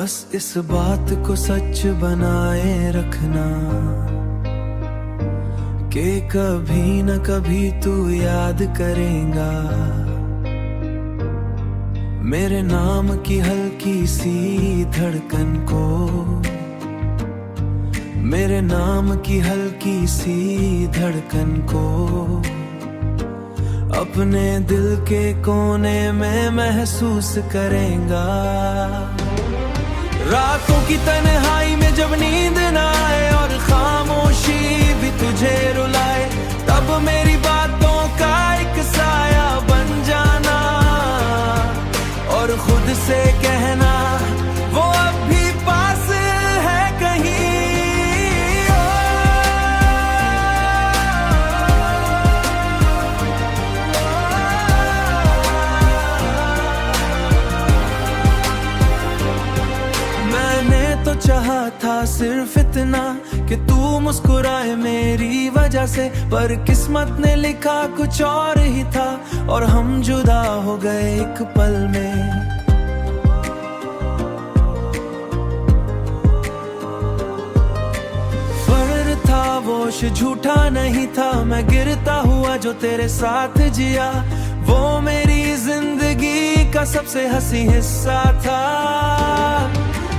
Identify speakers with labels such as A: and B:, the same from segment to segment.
A: बस इस बात को सच बनाए रखना कि कभी न कभी तू याद करेगा मेरे नाम की हल्की सी धड़कन को, मेरे नाम की हल्की सी धड़कन को अपने दिल के कोने में महसूस करेगा। रातों की तन्हाई में जब नींद ना आए और खामोशी भी तुझे रुलाए, तब मेरी बातों का एक साया बन जाना और खुद से कहना वो अब भी पास है कहीं। तो चाहा था सिर्फ इतना कि तू मुस्कुराए मेरी वजह से, पर किस्मत ने लिखा कुछ और ही था और हम जुदा हो गए एक पल में। फर्ज था वो झूठा नहीं था, मैं गिरता हुआ जो तेरे साथ जिया, वो मेरी जिंदगी का सबसे हंसी हिस्सा था।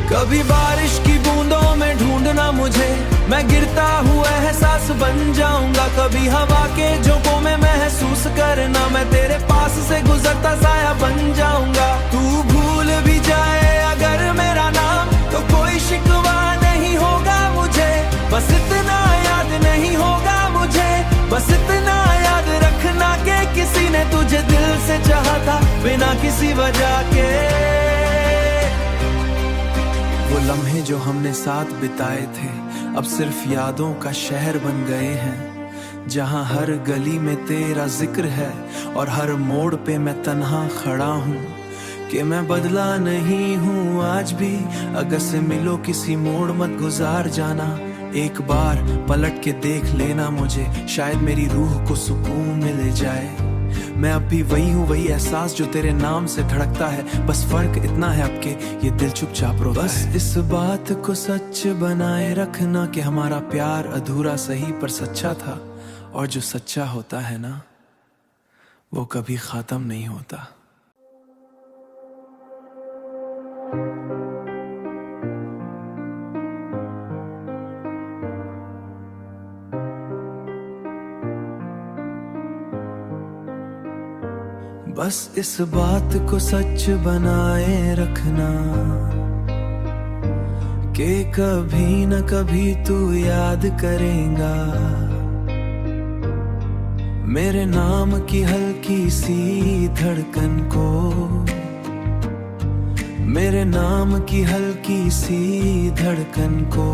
A: कभी बारिश की बूंदों में ढूंढना मुझे, मैं गिरता हुआ एहसास बन जाऊंगा। कभी हवा के झोंकों में महसूस करना, मैं तेरे पास से गुजरता साया बन जाऊंगा। तू भूल भी जाए अगर मेरा नाम तो कोई शिकवा नहीं होगा मुझे, बस इतना याद नहीं होगा मुझे, बस इतना याद रखना कि किसी ने तुझे दिल से चाहा था बिना किसी वजह के। वो लम्हे जो हमने साथ बिताए थे अब सिर्फ यादों का शहर बन गए हैं, जहां हर गली में तेरा जिक्र है और हर मोड़ पे मैं तन्हा खड़ा हूँ कि मैं बदला नहीं हूँ आज भी। अगर से मिलो किसी मोड़ मत गुजार जाना, एक बार पलट के देख लेना मुझे, शायद मेरी रूह को सुकून मिल जाए। मैं अब भी वही हूँ, वही एहसास जो तेरे नाम से धड़कता है, बस फर्क इतना है अब के ये दिल चुपचाप रोता है। बस इस बात को सच बनाए रखना कि हमारा प्यार अधूरा सही पर सच्चा था, और जो सच्चा होता है ना वो कभी खत्म नहीं होता। बस इस बात को सच बनाए रखना कि कभी न कभी तू याद करेगा मेरे नाम की हल्की सी धड़कन को, मेरे नाम की हल्की सी धड़कन को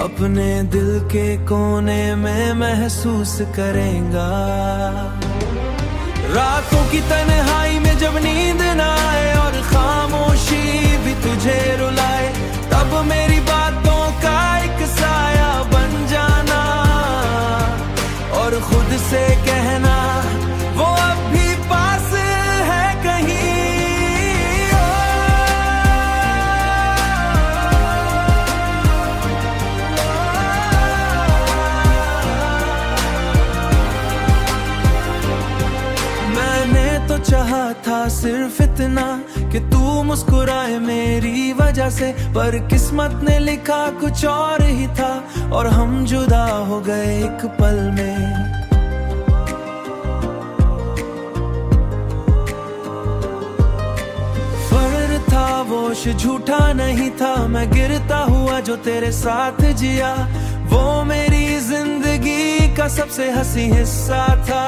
A: अपने दिल के कोने में महसूस करेगा। रातों की तन्हाई में जब नींद ना आए और खामोशी भी तुझे रुलाए, तब मेरी बातों का एक साया बन जाना और खुद से कहना वो अब भी पास है कहीं। तो चाहा था सिर्फ इतना कि तू मुस्कुराए मेरी वजह से, पर किस्मत ने लिखा कुछ और ही था और हम जुदा हो गए एक पल में। फर्ज था वो झूठा नहीं था, मैं गिरता हुआ जो तेरे साथ जिया, वो मेरी जिंदगी का सबसे हंसी हिस्सा था।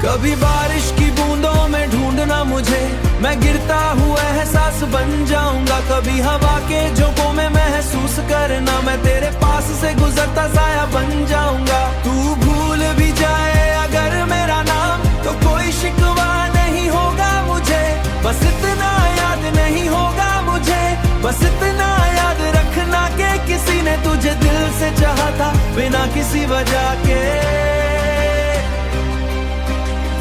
A: कभी बारिश की बूंदों में ढूंढना मुझे, मैं गिरता हुआ एहसास बन जाऊंगा। कभी हवा के झोंकों में महसूस करना, मैं तेरे पास से गुजरता साया बन जाऊंगा। तू भूल भी जाए अगर मेरा नाम तो कोई शिकवा नहीं होगा मुझे, बस इतना याद नहीं होगा मुझे, बस इतना याद रखना कि किसी ने तुझे दिल से चाहा था बिना किसी वजह के।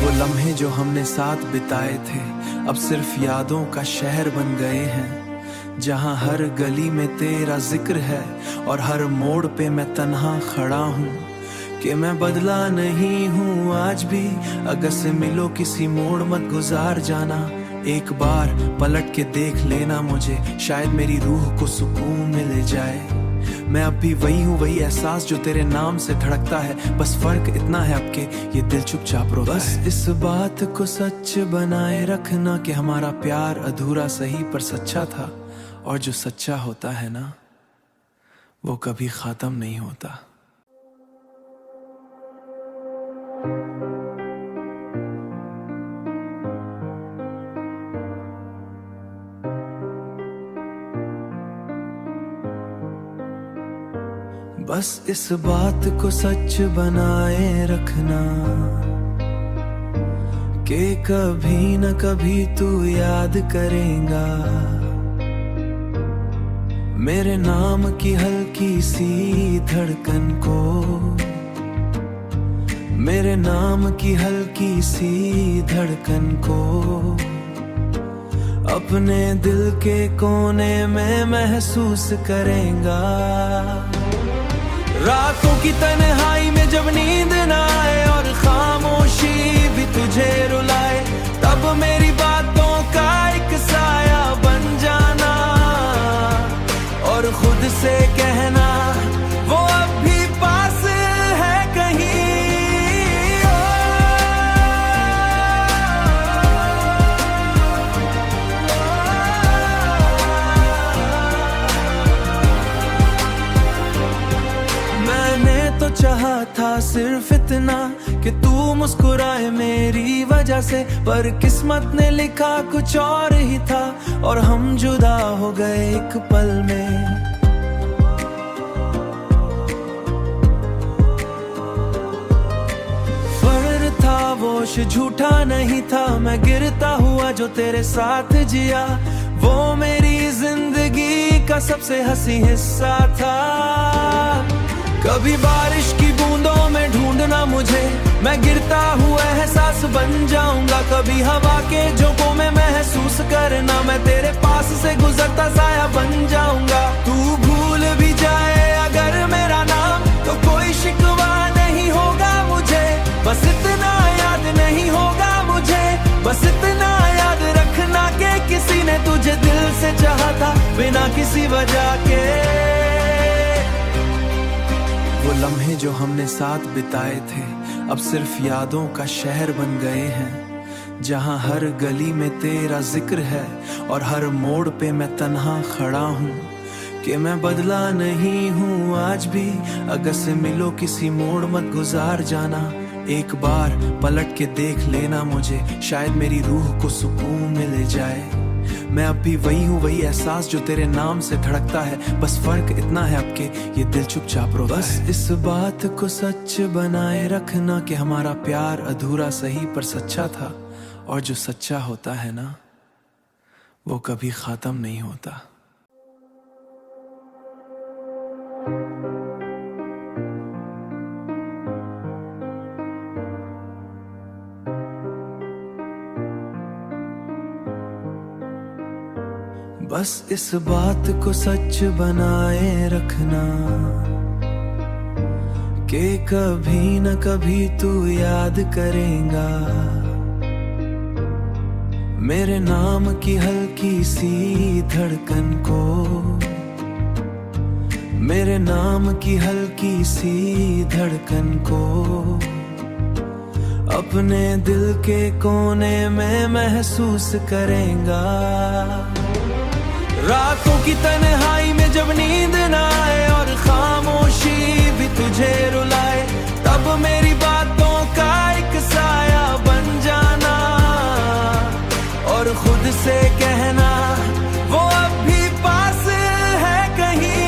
A: वो लम्हे जो हमने साथ बिताए थे अब सिर्फ यादों का शहर बन गए हैं, जहां हर गली में तेरा जिक्र है और हर मोड़ पे मैं तन्हा खड़ा हूँ कि मैं बदला नहीं हूँ आज भी। अगर से मिलो किसी मोड़ मत गुजार जाना, एक बार पलट के देख लेना मुझे, शायद मेरी रूह को सुकून मिल जाए। मैं अब भी वही हूँ, वही एहसास जो तेरे नाम से धड़कता है, बस फर्क इतना है अब के ये दिल चुपचाप रोता है। बस इस बात को सच बनाए रखना कि हमारा प्यार अधूरा सही पर सच्चा था, और जो सच्चा होता है ना वो कभी खत्म नहीं होता। बस इस बात को सच बनाए रखना कि कभी न कभी तू याद करेगा मेरे नाम की हल्की सी धड़कन को, मेरे नाम की हल्की सी धड़कन को अपने दिल के कोने में महसूस करेगा। रातों की तन्हाई में जब नींद न आए और खामोशी भी तुझे रुलाए, तब मेरी बातों का एक साया बन जाना और खुद से कहना वो अब भी पास है कहीं। तो चाहा था सिर्फ इतना कि तू मुस्कुराए मेरी वजह से, पर किस्मत ने लिखा कुछ और ही था और हम जुदा हो गए एक पल में। फर्ज था वो झूठा नहीं था, मैं गिरता हुआ जो तेरे साथ जिया, वो मेरी जिंदगी का सबसे हंसी हिस्सा था। कभी बारिश की बूंदों में ढूंढना मुझे, मैं गिरता हुआ एहसास बन जाऊंगा। कभी हवा के झोंकों में महसूस करना, मैं तेरे पास से गुजरता साया बन जाऊंगा। तू भूल भी जाए अगर मेरा नाम तो कोई शिकवा नहीं होगा मुझे, बस इतना याद नहीं होगा मुझे, बस इतना याद रखना कि किसी ने तुझे दिल से चाहा था बिना किसी वजह के। वो लम्हे जो हमने साथ बिताए थे अब सिर्फ यादों का शहर बन गए हैं, जहां हर गली में तेरा जिक्र है और हर मोड़ पे मैं तन्हा खड़ा हूँ कि मैं बदला नहीं हूँ आज भी। अगर से मिलो किसी मोड़ मत गुजार जाना, एक बार पलट के देख लेना मुझे, शायद मेरी रूह को सुकून मिल जाए। मैं अब भी वही हूँ, वही एहसास जो तेरे नाम से धड़कता है, बस फर्क इतना है अब के ये दिल चुपचाप रोता है। बस इस बात को सच बनाए रखना कि हमारा प्यार अधूरा सही पर सच्चा था, और जो सच्चा होता है ना वो कभी खत्म नहीं होता। बस इस बात को सच बनाए रखना कि कभी न कभी तू याद करेगा मेरे नाम की हल्की सी धड़कन को, मेरे नाम की हल्की सी धड़कन को अपने दिल के कोने में महसूस करेगा। रातों की तन्हाई में जब नींद न आए और खामोशी भी तुझे रुलाए, तब मेरी बातों का एक साया बन जाना और खुद से कहना वो अब भी पास है कहीं।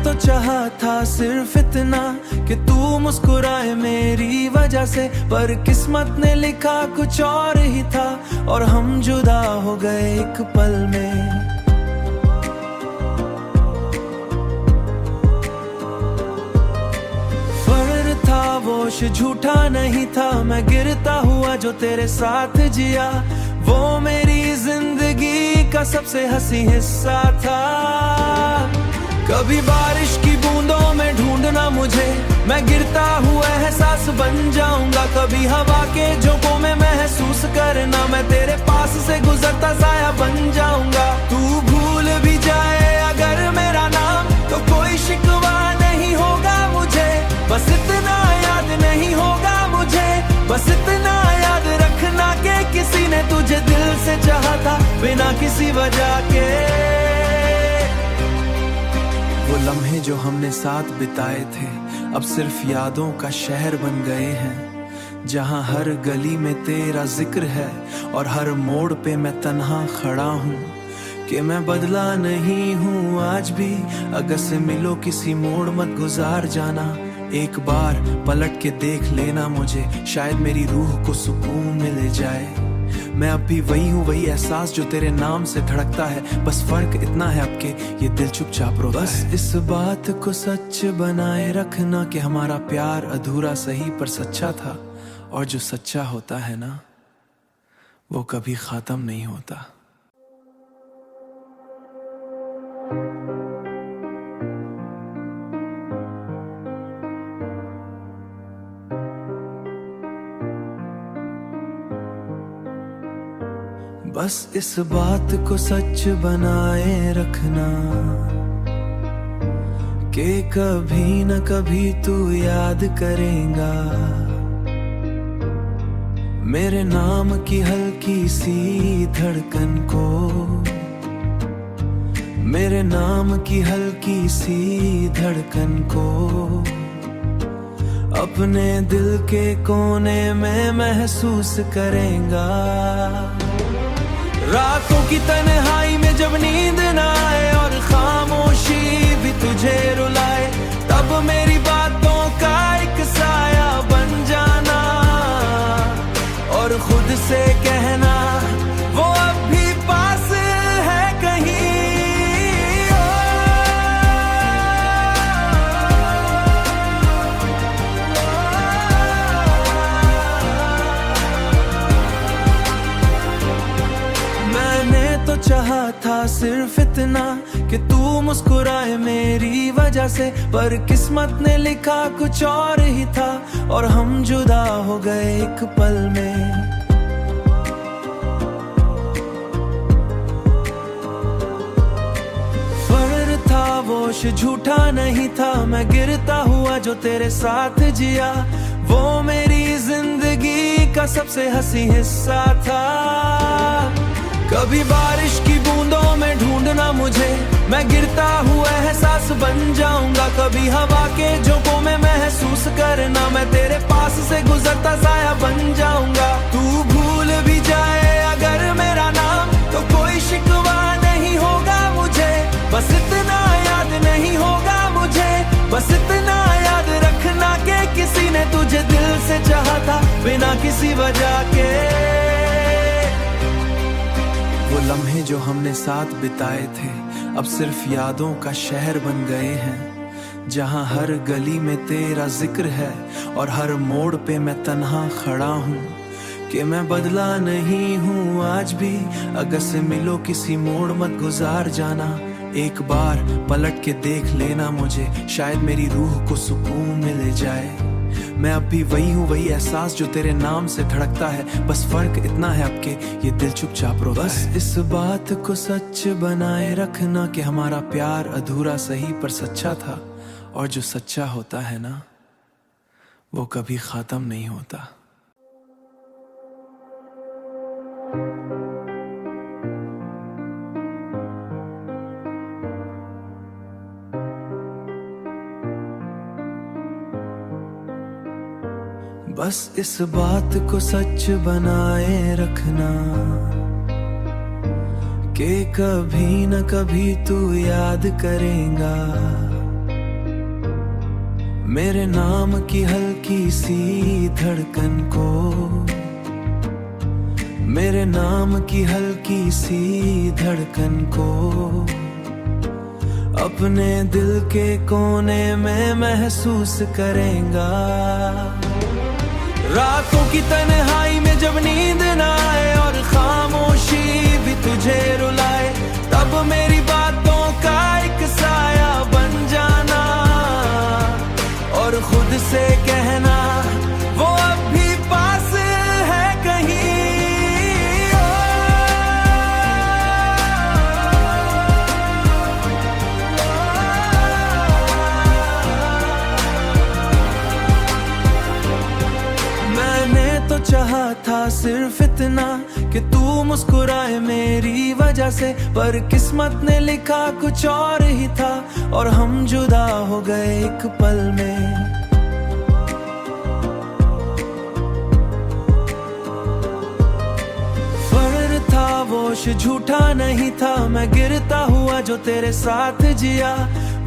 A: तो चाहा था सिर्फ इतना कि तू मुस्कुराए मेरी वजह से, पर किस्मत ने लिखा कुछ और ही था और हम जुदा हो गए एक पल में। होश झूठा नहीं था, मैं गिरता हुआ जो तेरे साथ जिया, वो मेरी जिंदगी का सबसे हंसी हिस्सा था। कभी बारिश की बूंदों में ढूंढना मुझे, मैं गिरता हुआ एहसास बन जाऊंगा। कभी हवा के झोंकों में महसूस करना, मैं तेरे पास से गुजरता साया बन जाऊंगा। तू भूल भी जाए अगर मेरा नाम, तो कोई शिकवा नहीं होगा मुझे। बस इतना याद नहीं होगा मुझे, बस इतना याद रखना कि किसी ने तुझे दिल से चाहा था बिना किसी वजह के। वो लम्हे जो हमने साथ बिताए थे अब सिर्फ यादों का शहर बन गए हैं, जहां हर गली में तेरा जिक्र है और हर मोड़ पे मैं तन्हा खड़ा हूँ। कि मैं बदला नहीं हूँ आज भी, अगर से मिलो किसी मोड़ मत गुजार जाना। एक बार पलट के देख लेना मुझे, शायद मेरी रूह को सुकून मिल जाए। मैं अब भी वही हूँ, वही एहसास जो तेरे नाम से धड़कता है। बस फर्क इतना है अब के ये दिल चुपचाप रोता है। बस इस बात को सच बनाए रखना कि हमारा प्यार अधूरा सही पर सच्चा था, और जो सच्चा होता है ना वो कभी खत्म नहीं होता। बस इस बात को सच बनाए रखना कि कभी न कभी तू याद करेगा मेरे नाम की हल्की सी धड़कन को, मेरे नाम की हल्की सी धड़कन को। अपने दिल के कोने में महसूस करेगा। रातों की तन्हाई में जब नींद ना आए और खामोशी भी तुझे रुलाए, तब मेरी बातों का एक साया बन जाना और खुद से कहना वो अब भी पास है कहीं। तो चाहा था सिर्फ इतना कि तू मुस्कुराए मेरी वजह से, पर किस्मत ने लिखा कुछ और ही था और हम जुदा हो गए एक पल में। फर्क था वो झूठा नहीं था, मैं गिरता हुआ जो तेरे साथ जिया, वो मेरी जिंदगी का सबसे हंसी हिस्सा था। कभी बारिश की बूंदों में ढूंढना मुझे, मैं गिरता हुआ एहसास बन जाऊंगा। कभी हवा के झोंकों में महसूस करना, मैं तेरे पास से गुजरता साया बन जाऊंगा। तू भूल भी जाए अगर मेरा नाम, तो कोई शिकवा नहीं होगा मुझे। बस इतना याद नहीं होगा मुझे, बस इतना याद रखना कि किसी ने तुझे दिल से चाहा था बिना किसी वजह के। वो लम्हे जो हमने साथ बिताए थे अब सिर्फ यादों का शहर बन गए हैं, जहां हर गली में तेरा जिक्र है और हर मोड़ पे मैं तन्हा खड़ा हूँ। कि मैं बदला नहीं हूँ आज भी, अगर से मिलो किसी मोड़ मत गुजार जाना। एक बार पलट के देख लेना मुझे, शायद मेरी रूह को सुकून मिल जाए। मैं अब भी वही हूँ, वही एहसास जो तेरे नाम से धड़कता है। बस फर्क इतना है अब के ये दिल चुपचाप रोता है। बस इस बात को सच बनाए रखना कि हमारा प्यार अधूरा सही पर सच्चा था, और जो सच्चा होता है ना वो कभी खत्म नहीं होता। बस इस बात को सच बनाए रखना कि कभी न कभी तू याद करेगा मेरे नाम की हल्की सी धड़कन को, मेरे नाम की हल्की सी धड़कन को। अपने दिल के कोने में महसूस करेगा। रातों की तन्हाई में जब नींद ना आए और खामोशी भी तुझे रुलाए, तब मेरी बातों का एक साया बन जाना और खुद से कहना वो अब भी पास है कहीं। मैंने तो चाहा था सिर्फ इतना कि तू मुस्कुराए मेरी वजह से, पर किस्मत ने लिखा कुछ और ही था और हम जुदा हो गए एक पल में। फर्ज था वो झूठा नहीं था, मैं गिरता हुआ जो तेरे साथ जिया,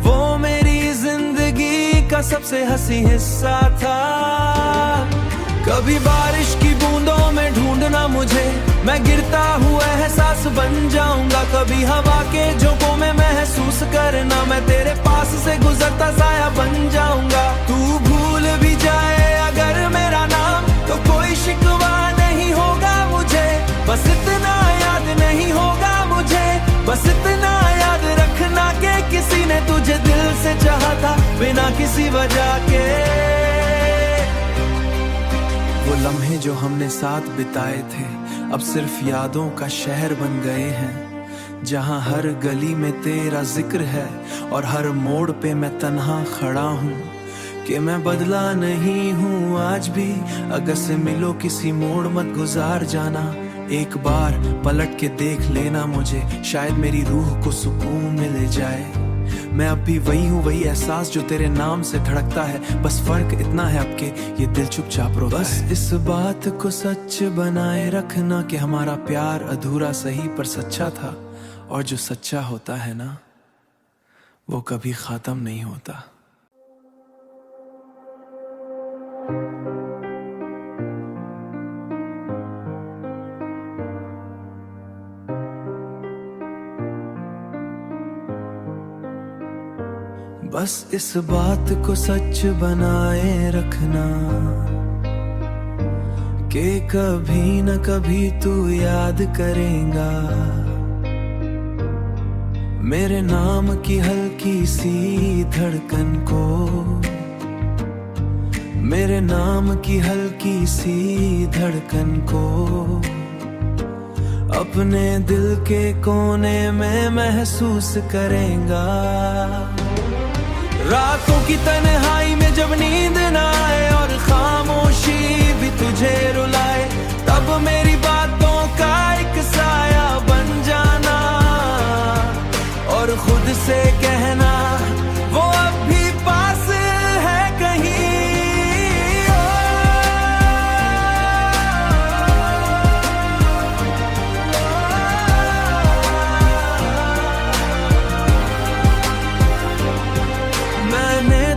A: वो मेरी जिंदगी का सबसे हंसी हिस्सा था। कभी बारिश की बूंदों में ढूंढना मुझे, मैं गिरता हुआ एहसास बन जाऊंगा। कभी हवा के झोंकों में महसूस करना, मैं तेरे पास से गुजरता साया बन जाऊंगा। तू भूल भी जाए अगर मेरा नाम, तो कोई शिकवा नहीं होगा मुझे। बस इतना याद नहीं होगा मुझे, बस इतना याद रखना कि किसी ने तुझे दिल से चाहा था बिना किसी वजह के। वो लम्हे जो हमने साथ बिताए थे अब सिर्फ यादों का शहर बन गए हैं, जहां हर गली में तेरा जिक्र है और हर मोड़ पे मैं तन्हा खड़ा हूँ। कि मैं बदला नहीं हूँ आज भी, अगर से मिलो किसी मोड़ मत गुजार जाना। एक बार पलट के देख लेना मुझे, शायद मेरी रूह को सुकून मिल जाए। मैं अब भी वही हूँ, वही एहसास जो तेरे नाम से धड़कता है। बस फर्क इतना है अब के ये दिल चुपचाप रोता है। बस इस बात को सच बनाए रखना कि हमारा प्यार अधूरा सही पर सच्चा था, और जो सच्चा होता है ना वो कभी खत्म नहीं होता। बस इस बात को सच बनाए रखना कि कभी न कभी तू याद करेगा मेरे नाम की हल्की सी धड़कन को, मेरे नाम की हल्की सी धड़कन को अपने दिल के कोने में महसूस करेगा। रातों की तन्हाई में जब नींद ना आए और खामोशी भी तुझे रुलाए, तब मेरी बातों का एक साया बन जाना और खुद से कहना वो अब भी पास है कहीं।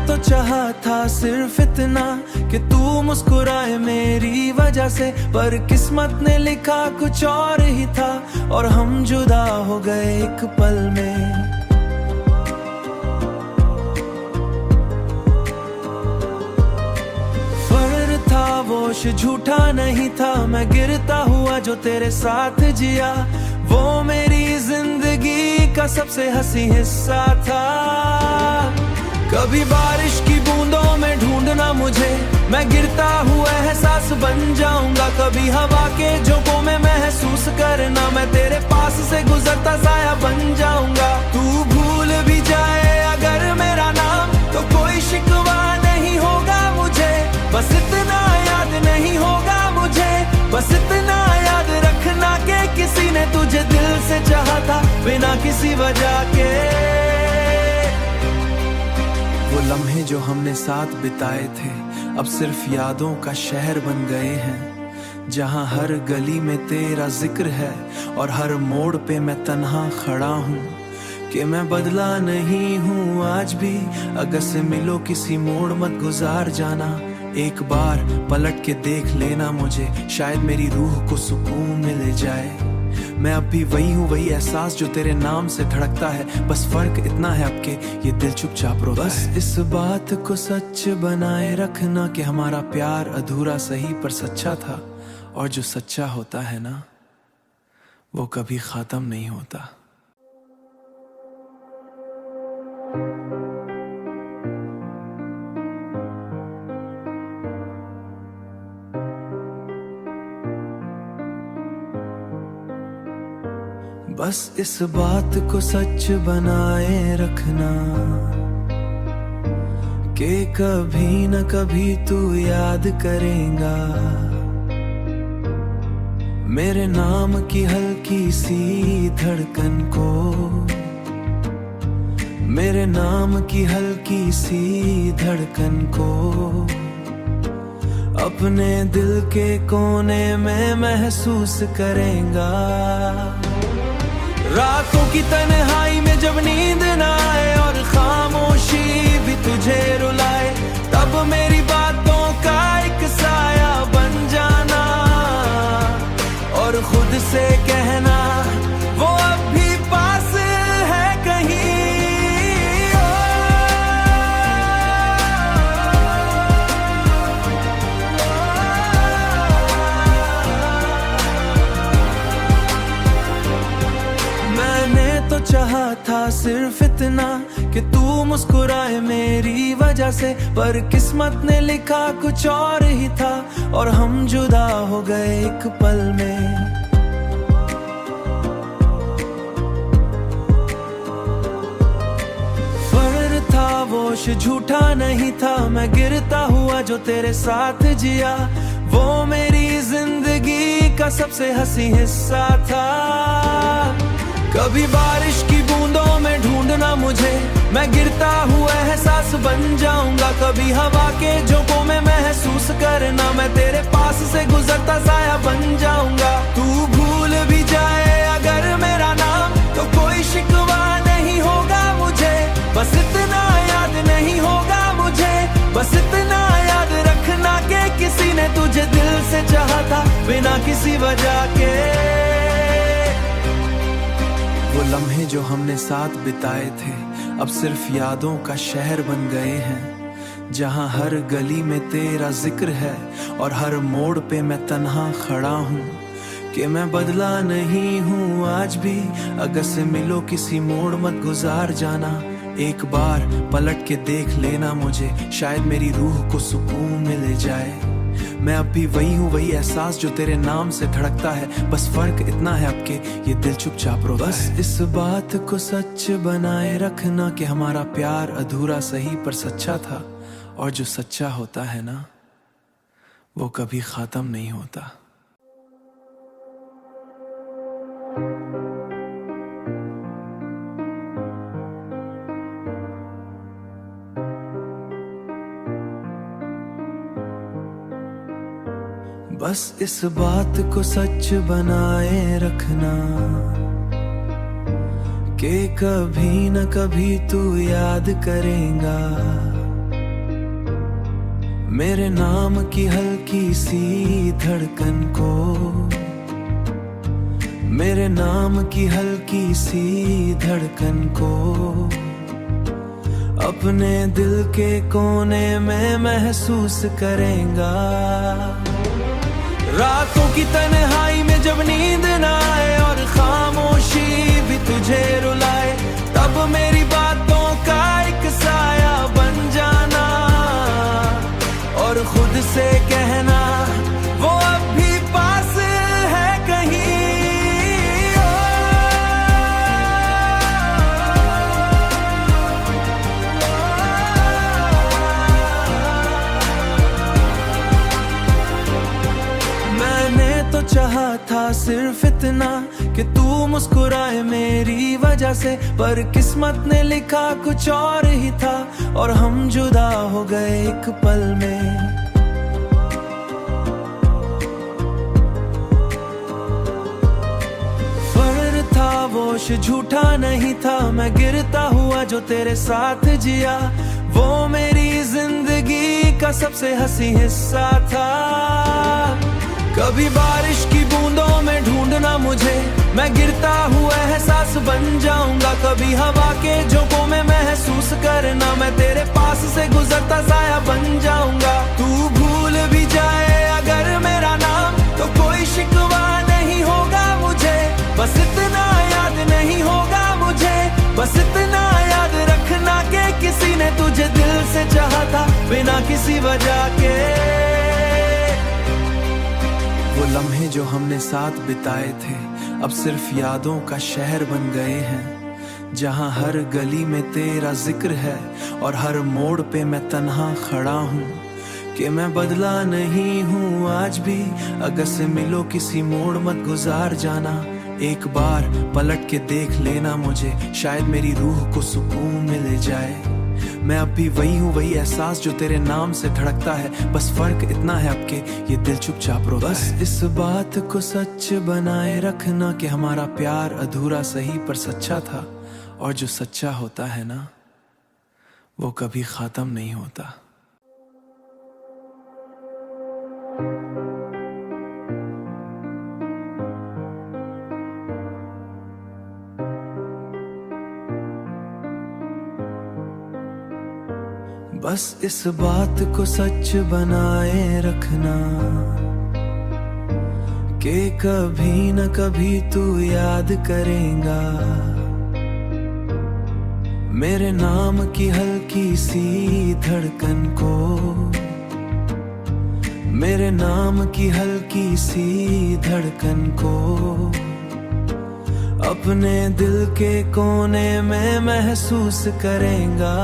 A: तो चाहा था सिर्फ इतना कि तू मुस्कुराए मेरी वजह से, पर किस्मत ने लिखा कुछ और ही था और हम जुदा हो गए एक पल में। फर्ज था वो झूठा नहीं था, मैं गिरता हुआ जो तेरे साथ जिया, वो मेरी जिंदगी का सबसे हंसी हिस्सा था। कभी बारिश की बूंदों में ढूंढना मुझे, मैं गिरता हुआ एहसास बन जाऊंगा। कभी हवा के झोंकों में महसूस करना, मैं तेरे पास से गुजरता साया बन जाऊंगा। तू भूल भी जाए अगर मेरा नाम, तो कोई शिकवा नहीं होगा मुझे। बस इतना याद नहीं होगा मुझे, बस इतना याद रखना कि किसी ने तुझे दिल से चाहा था बिना किसी वजह के। वो लम्हे जो हमने साथ बिताए थे अब सिर्फ यादों का शहर बन गए हैं, जहां हर गली में तेरा जिक्र है और हर मोड़ पे मैं तन्हा खड़ा हूँ। कि मैं बदला नहीं हूँ आज भी, अगर से मिलो किसी मोड़ मत गुजार जाना। एक बार पलट के देख लेना मुझे, शायद मेरी रूह को सुकून मिल जाए। मैं अब भी वही हूँ, वही एहसास जो तेरे नाम से धड़कता है। बस फर्क इतना है अब के ये दिल चुपचाप रोता है। बस इस बात को सच बनाए रखना कि हमारा प्यार अधूरा सही पर सच्चा था, और जो सच्चा होता है ना वो कभी खत्म नहीं होता। बस इस बात को सच बनाए रखना कि कभी न कभी तू याद करेगा मेरे नाम की हल्की सी धड़कन को, मेरे नाम की हल्की सी धड़कन को अपने दिल के कोने में महसूस करेगा। रातों की तन्हाई में जब नींद ना आए और खामोशी भी तुझे रुलाए, तब मेरी बातों का एक साया बन जाना और खुद से कहना वो अब भी पास है कहीं। चाहा था सिर्फ इतना कि तू मुस्कुराए मेरी वजह से, पर किस्मत ने लिखा कुछ और ही था और हम जुदा हो गए एक पल में। फर्क था वो झूठा नहीं था, मैं गिरता हुआ जो तेरे साथ जिया, वो मेरी जिंदगी का सबसे हंसी हिस्सा था। कभी बारिश की बूंदों में ढूंढना मुझे, मैं गिरता हुआ एहसास बन जाऊंगा। कभी हवा के झोंकों में महसूस करना, मैं तेरे पास से गुजरता साया बन जाऊंगा। तू भूल भी जाए अगर मेरा नाम तो कोई शिकवा नहीं होगा मुझे, बस इतना याद नहीं होगा मुझे, बस इतना याद रखना कि किसी ने तुझे दिल से चाहा था बिना किसी वजह के। वो लम्हे जो हमने साथ बिताए थे अब सिर्फ यादों का शहर बन गए हैं, जहां हर गली में तेरा जिक्र है और हर मोड़ पे मैं तन्हा खड़ा हूँ। कि मैं बदला नहीं हूँ आज भी, अगर से मिलो किसी मोड़ मत गुजार जाना। एक बार पलट के देख लेना मुझे, शायद मेरी रूह को सुकून मिल जाए। मैं अब भी वही हूँ, वही एहसास जो तेरे नाम से धड़कता है। बस फर्क इतना है अब के ये दिल चुपचाप रोता है। बस इस बात को सच बनाए रखना कि हमारा प्यार अधूरा सही पर सच्चा था, और जो सच्चा होता है ना वो कभी खत्म नहीं होता। बस इस बात को सच बनाए रखना कि कभी न कभी तू याद करेगा मेरे नाम की हल्की सी धड़कन को, मेरे नाम की हल्की सी धड़कन को अपने दिल के कोने में महसूस करेगा। रातों की तन्हाई में जब नींद ना आए और खामोशी भी तुझे रुलाए, तब मेरी बातों का एक साया बन जाना और खुद से कहना वो अब भी पास है कहीं। चाहा था सिर्फ इतना कि तू मुस्कुराए मेरी वजह से, पर किस्मत ने लिखा कुछ और ही था और हम जुदा हो गए एक पल में। फर्क था वो झूठा नहीं था, मैं गिरता हुआ जो तेरे साथ जिया, वो मेरी जिंदगी का सबसे हंसी हिस्सा था। कभी बारिश की बूंदों में ढूंढना मुझे, मैं गिरता हुआ एहसास बन जाऊंगा, कभी हवा के झोंकों में महसूस करना, मैं तेरे पास से गुजरता साया बन जाऊंगा। तू भूल भी जाए अगर मेरा नाम तो कोई शिकवा नहीं होगा मुझे, बस इतना याद नहीं होगा मुझे, बस इतना याद रखना कि किसी ने तुझे दिल से चाहा था बिना किसी वजह के। वो लम्हे जो हमने साथ बिताए थे अब सिर्फ यादों का शहर बन गए हैं, जहां हर गली में तेरा जिक्र है और हर मोड़ पे मैं तन्हा खड़ा हूँ कि मैं बदला नहीं हूँ आज भी। अगर से मिलो किसी मोड़ मत गुजार जाना, एक बार पलट के देख लेना मुझे, शायद मेरी रूह को सुकून मिल जाए। मैं अब भी वही हूँ, वही एहसास जो तेरे नाम से धड़कता है, बस फर्क इतना है अब के ये दिल चुपचाप रोता है। बस इस बात को सच बनाए रखना कि हमारा प्यार अधूरा सही पर सच्चा था, और जो सच्चा होता है ना वो कभी खत्म नहीं होता। बस इस बात को सच बनाए रखना कि कभी न कभी तू याद करेगा मेरे नाम की हल्की सी धड़कन को, मेरे नाम की हल्की सी धड़कन को अपने दिल के कोने में महसूस करेगा।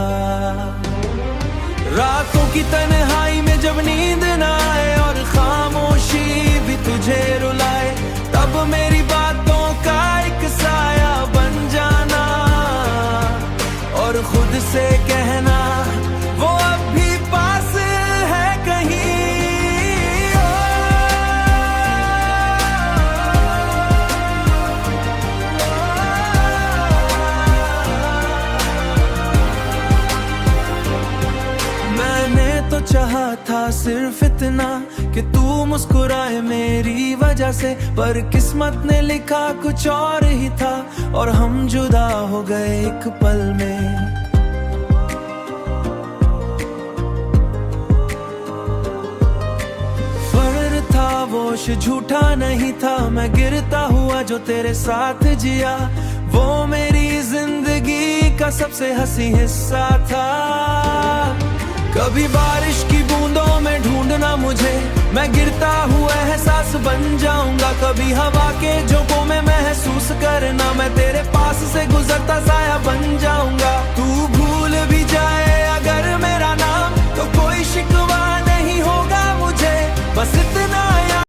A: रातों की तन्हाई में जब नींद ना आए और खामोशी भी तुझे रुलाए, तब मेरी बातों का एक साया बन जाना और खुद से कहना वो अब भी पास है कहीं। तो चाहा था सिर्फ इतना कि तू मुस्कुराए मेरी वजह से, पर किस्मत ने लिखा कुछ और ही था और हम जुदा हो गए एक पल में। फर्क था वो झूठा नहीं था, मैं गिरता हुआ जो तेरे साथ जिया, वो मेरी जिंदगी का सबसे हंसी हिस्सा था। कभी बारिश की बूंदों में ढूंढना मुझे, मैं गिरता हुआ एहसास बन जाऊंगा, कभी हवा के झोंकों में महसूस करना, मैं तेरे पास से गुजरता साया बन जाऊंगा।